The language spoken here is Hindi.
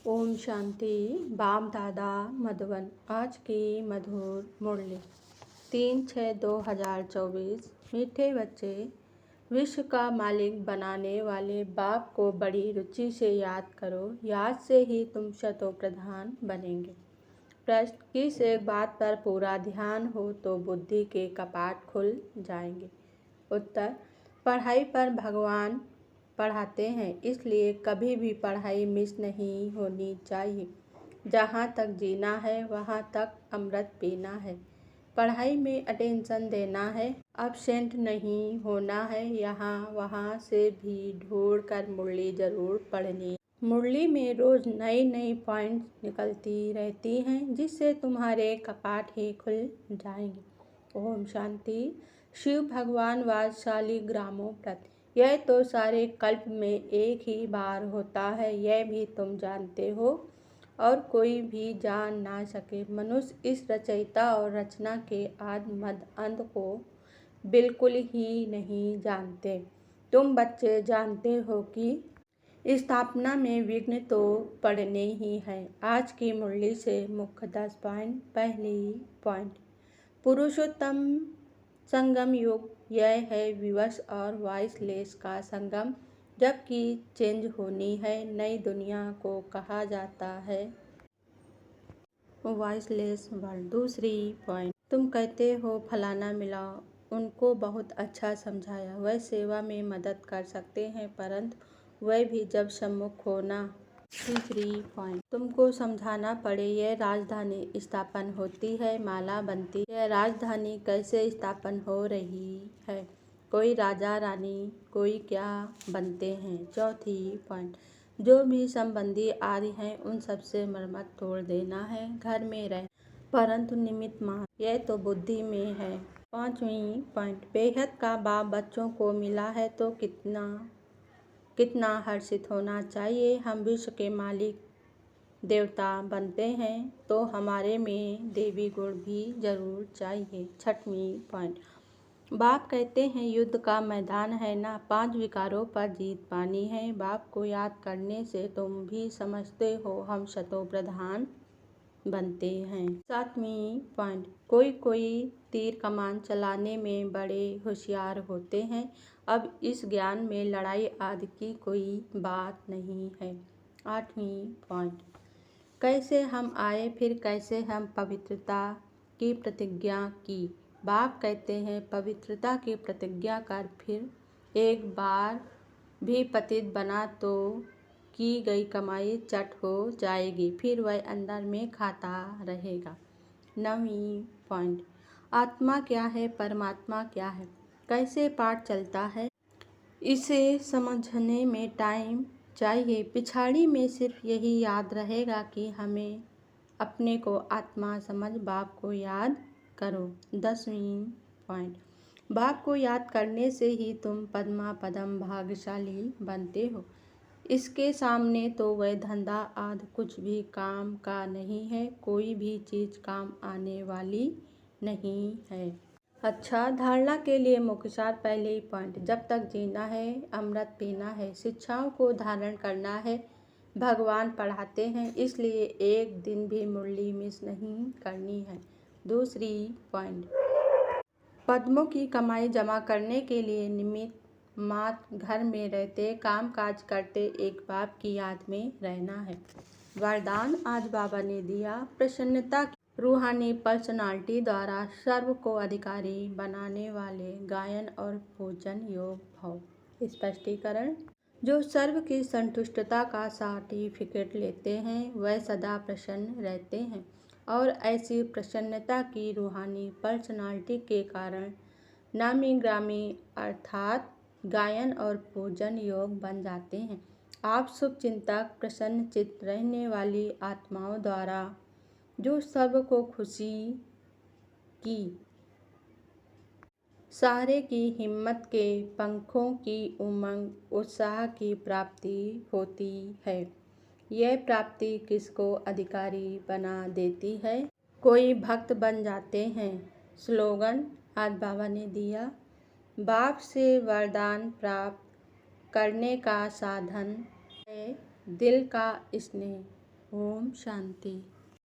ओम शांति। बाप दादा मधुबन। आज की मधुर मुरली 3/6/2024। मीठे बच्चे, विश्व का मालिक बनाने वाले बाप को बड़ी रुचि से याद करो। याद से ही तुम शतो प्रधान बनेंगे। प्रश्न: किस एक बात पर पूरा ध्यान हो तो बुद्धि के कपाट खुल जाएंगे? उत्तर: पढ़ाई पर। भगवान पढ़ाते हैं, इसलिए कभी भी पढ़ाई मिस नहीं होनी चाहिए। जहाँ तक जीना है वहाँ तक अमृत पीना है। पढ़ाई में अटेंशन देना है, एब्सेंट नहीं होना है। यहाँ वहाँ से भी ढूंढ कर मुरली जरूर पढ़नी। मुरली में रोज नई नई पॉइंट्स निकलती रहती हैं, जिससे तुम्हारे कपाट ही खुल जाएंगे। ओम शांति। शिव भगवान वात्सल्य ग्रामों प्रति। यह तो सारे कल्प में एक ही बार होता है, यह भी तुम जानते हो और कोई भी जान ना सके। मनुष्य इस रचयिता और रचना के आदि मध्य अंत को बिल्कुल ही नहीं जानते। तुम बच्चे जानते हो कि स्थापना में विघ्न तो पड़ने ही है। आज की मुरली से मुख्य 10 पॉइंट। पहली पॉइंट: पुरुषोत्तम संगम युग। यह है विवश और वॉइसलेस का संगम, जबकि चेंज होनी है। नई दुनिया को कहा जाता है वॉइसलेस वर्ल्ड। दूसरी पॉइंट: तुम कहते हो फलाना मिला, उनको बहुत अच्छा समझाया, वह सेवा में मदद कर सकते हैं, परंतु वह भी जब सम्मुख हो ना। तीसरी पॉइंट: तुमको समझाना पड़े, यह राजधानी स्थापन होती है, माला बनती है। राजधानी कैसे स्थापन हो रही है? कोई राजा रानी, कोई क्या बनते हैं। चौथी पॉइंट: जो भी संबंधी आदि हैं उन सबसे मरम्मत तोड़ देना है। घर में रह परंतु निमित्त मात्र, यह तो बुद्धि में है। पांचवी पॉइंट: बेहद का बाप बच्चों को मिला है तो कितना हर्षित होना चाहिए। हम विश्व के मालिक देवता बनते हैं तो हमारे में देवी गुण भी जरूर चाहिए। छठवीं पॉइंट: बाप कहते हैं युद्ध का मैदान है ना, 5 विकारों पर जीत पानी है। बाप को याद करने से तुम भी समझते हो हम शतो प्रधान बनते हैं। सातवीं पॉइंट: कोई तीर कमान चलाने में बड़े होशियार होते हैं। अब इस ज्ञान में लड़ाई आदि की कोई बात नहीं है। आठवीं पॉइंट: कैसे हम आए, फिर कैसे हम पवित्रता की प्रतिज्ञा की। बाप कहते हैं पवित्रता की प्रतिज्ञा कर, फिर एक बार भी पतित बना तो की गई कमाई चट हो जाएगी, फिर वह अंदर में खाता रहेगा। नवीं पॉइंट: आत्मा क्या है, परमात्मा क्या है, कैसे पाठ चलता है, इसे समझने में टाइम चाहिए। पिछाड़ी में सिर्फ यही याद रहेगा कि हमें अपने को आत्मा समझ बाप को याद करो। 10वीं पॉइंट: बाप को याद करने से ही तुम पद्मा पदम भाग्यशाली बनते हो। इसके सामने तो वह धंधा आदि कुछ भी काम का नहीं है। कोई भी चीज काम आने वाली नहीं है। अच्छा, धारणा के लिए मुख्य सार। पहले पॉइंट: जब तक जीना है अमृत पीना है, शिक्षाओं को धारण करना है। भगवान पढ़ाते हैं, इसलिए एक दिन भी मुरली मिस नहीं करनी है। दूसरी पॉइंट: पद्मों की कमाई जमा करने के लिए निमित्त मात्र घर में रहते, काम काज करते, एक बाप की याद में रहना है। वरदान आज बाबा ने दिया। प्रसन्नता की रूहानी पर्सनालिटी द्वारा सर्व को अधिकारी बनाने वाले गायन और पूजन योग भव। स्पष्टीकरण: जो सर्व की संतुष्टता का सर्टिफिकेट लेते हैं वह सदा प्रसन्न रहते हैं और ऐसी प्रसन्नता की रूहानी पर्सनालिटी के कारण नामी ग्रामी अर्थात गायन और पूजन योग बन जाते हैं। आप शुभ चिंतक, प्रसन्न चित्त रहने वाली आत्माओं द्वारा जो सर्व को खुशी की सारे की हिम्मत के पंखों की उमंग उत्साह की प्राप्ति होती है। यह प्राप्ति किसको अधिकारी बना देती है? कोई भक्त बन जाते हैं। स्लोगन आज बाबा ने दिया। बाप से वरदान प्राप्त करने का साधन है दिल का स्नेह। ओम शांति।